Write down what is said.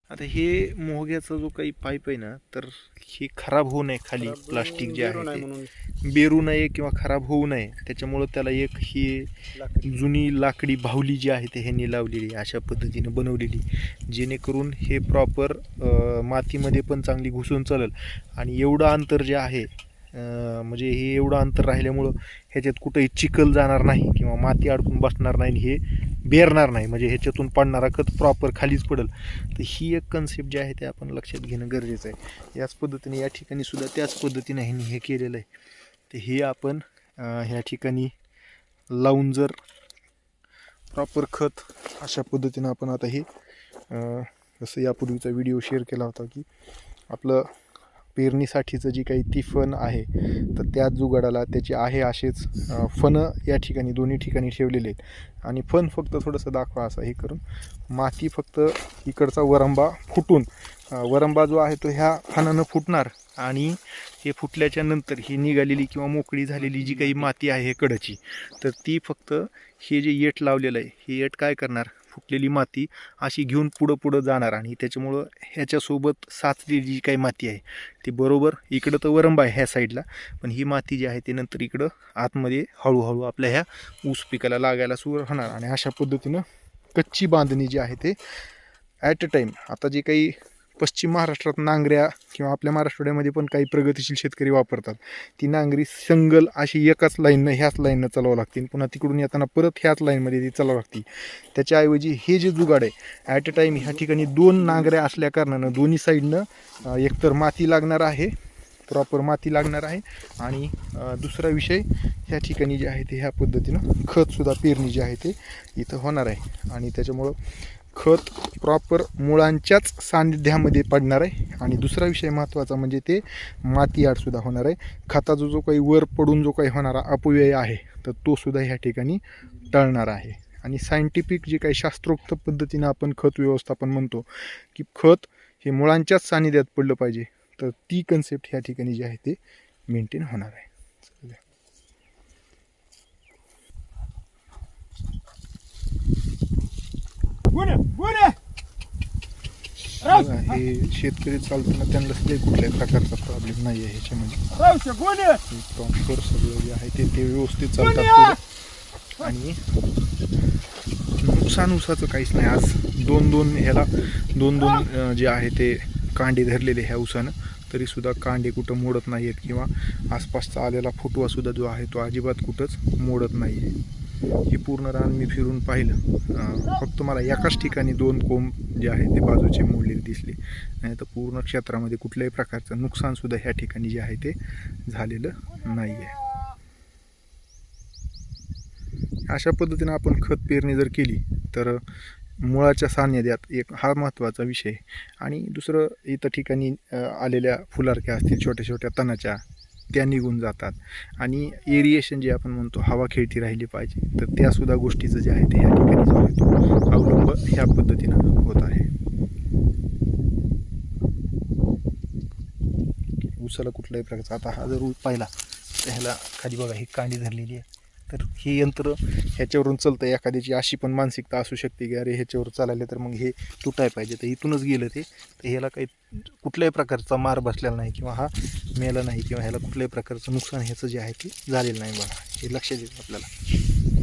आता हे मोहग्याचा जो काही पाईप आहे ना, तर हे खराब होऊ नये, खाली प्लास्टिक जे आहे ते बेरू नये किंवा खराब होऊ नये, त्याच्यामुळं त्याला एक ही जुनी लाकडी बाहुली जी आहे ते ह्यांनी लावलेली अशा पद्धतीने बनवलेली, जेणेकरून हे प्रॉपर मातीमध्ये पण चांगली घुसून चालेल. आणि एवढं अंतर जे आहे, म्हणजे हे एवढं अंतर राहिल्यामुळं ह्याच्यात कुठंही चिखल जाणार नाही किंवा माती अडकून बसणार नाही, हे बेरणार नाही, म्हणजे ह्याच्यातून पडणारा खत प्रॉपर खालीच पडेल. तर ही एक कन्सेप्ट जी आहे ते आपण लक्षात घेणं गरजेचं आहे. याच पद्धतीने या ठिकाणी सुद्धा त्याच पद्धतीने ह्यांनी हे केलेलं आहे. तर हे आपण ह्या ठिकाणी लावून जर प्रॉपर खत अशा पद्धतीनं आपण आता हे जसं यापूर्वीचा व्हिडिओ शेअर केला होता की आपलं पेरणीसाठीचं जी काही ती फण आहे, तर त्या जुगाडाला त्याचे आहे असेच फणं या ठिकाणी दोन्ही ठिकाणी ठेवलेले आहेत. आणि फण फक्त थोडंसं दाखवा असं हे करून, माती फक्त इकडचा वरंबा फुटून, वरंबा जो आहे तो ह्या फणानं फुटणार आणि हे फुटल्याच्या नंतर ही निघालेली किंवा मोकळी झालेली जी काही माती आहे कडची, तर ती फक्त हे जे येट लावलेलं आहे, हे येट काय करणार, फुटलेली माती अशी घेऊन पुढं जाणार. आणि त्याच्यामुळं ह्याच्यासोबत साचलेली जी काही माती आहे ती बरोबर इकडं तर वरंबा आहे ह्या साईडला, पण ही माती जी आहे ती नंतर इकडं आतमध्ये हळूहळू आपल्या ह्या ऊस पिकाला लागायला सुरू होणार. आणि अशा पद्धतीनं कच्ची बांधणी जी आहे ते ॲट अ टाईम, आता जे काही पश्चिम महाराष्ट्रात नांगऱ्या किंवा आपल्या मराठवाड्यामध्ये पण काही प्रगतिशील शेतकरी वापरतात, ती नांगरी संगल अशी एकाच लाईननं ह्याच लाईननं चालवावं लागतील, पुन्हा तिकडून येताना परत ह्याच लाईनमध्ये ती चालवावं लागते. त्याच्याऐवजी हे जे जुगाड आहे, ॲट अ टाईम ह्या ठिकाणी 2 नांगऱ्या असल्या कारणानं दोन्ही साईडनं एकतर माती लागणार आहे, प्रॉपर माती लागणार आहे, आणि दुसरा विषय ह्या ठिकाणी जे आहे ते ह्या पद्धतीनं खतसुद्धा पेरणी जी आहे ते इथं होणार आहे. आणि त्याच्यामुळं खत प्रॉपर मुळांच्याच सान्निध्यामध्ये पडणार आहे. आणि दुसरा विषय महत्त्वाचा म्हणजे ते माती आडसुद्धा होणार आहे. खताचा जो काही वर पडून जो काही होणारा अपव्यय आहे, तर तो सुद्धा ह्या ठिकाणी टळणार आहे. आणि सायंटिफिक जे काही शास्त्रोक्त पद्धतीनं आपण खत व्यवस्थापन म्हणतो की खत हे मुळांच्याच सान्निध्यात पडलं पाहिजे, तर ती कन्सेप्ट ह्या ठिकाणी जी आहे ते मेंटेन होणार आहे. हे शेतकरी चालताना त्यांना सगळे कुठल्याही प्रकारचा प्रॉब्लेम नाही आहे ह्याच्यामध्ये. प्रॉपर सगळं जे आहे ते व्यवस्थित चालतात आणि नुकसान ऊसाचं काहीच नाही. आज दोन ह्याला दोन जे आहे ते कांडे धरलेले ह्या ऊसानं, तरीसुद्धा कांडे कुठं मोडत नाही आहेत किंवा आसपासचा आलेला फुटवासुद्धा जो आहे तो अजिबात कुठंच मोडत नाही आहे. हे पूर्ण रान मी फिरून पाहिलं, फक्त मला एकाच ठिकाणी 2 कोंब जे आहे ते बाजूचे मोडलेले दिसले, नाही तर पूर्ण क्षेत्रामध्ये कुठल्याही प्रकारचं नुकसानसुद्धा ह्या ठिकाणी जे आहे ते झालेलं नाही आहे. अशा पद्धतीनं आपण खत पेरणी जर केली तर मुळाच्या सान्निध्यात एक हा महत्त्वाचा विषय. आणि दुसरं, इथं ठिकाणी आलेल्या फुलारक्या असतील छोट्या छोट्या तणाच्या, त्या निघून जातात. आणि एरिएशन जे आपण म्हणतो, हवा खेळती राहिली पाहिजे, तर त्यासुद्धा गोष्टीचं जे आहे ते ह्या ठिकाणी जो आहे तो अवलंब ह्या पद्धतीनं होत आहे. ऊसाला कुठल्याही प्रकारचा, आता हा जर ऊस पाहिला तर ह्याला खाली बघा ही कांडी धरलेली आहे, तर हे यंत्र ह्याच्यावरून चालतं. एखाद्याची अशी पण मानसिकता असू शकते की अरे ह्याच्यावर चालायला तर मग हे तुटाय पाहिजे, तर इथूनच गेलं ते, तर ह्याला काही कुठल्याही प्रकारचा मार बसलेला नाही किंवा हा मेला नाही किंवा ह्याला कुठल्याही प्रकारचं नुकसान ह्याचं जे आहे ते झालेलं नाही. बघा, हे लक्षात येतं आपल्याला.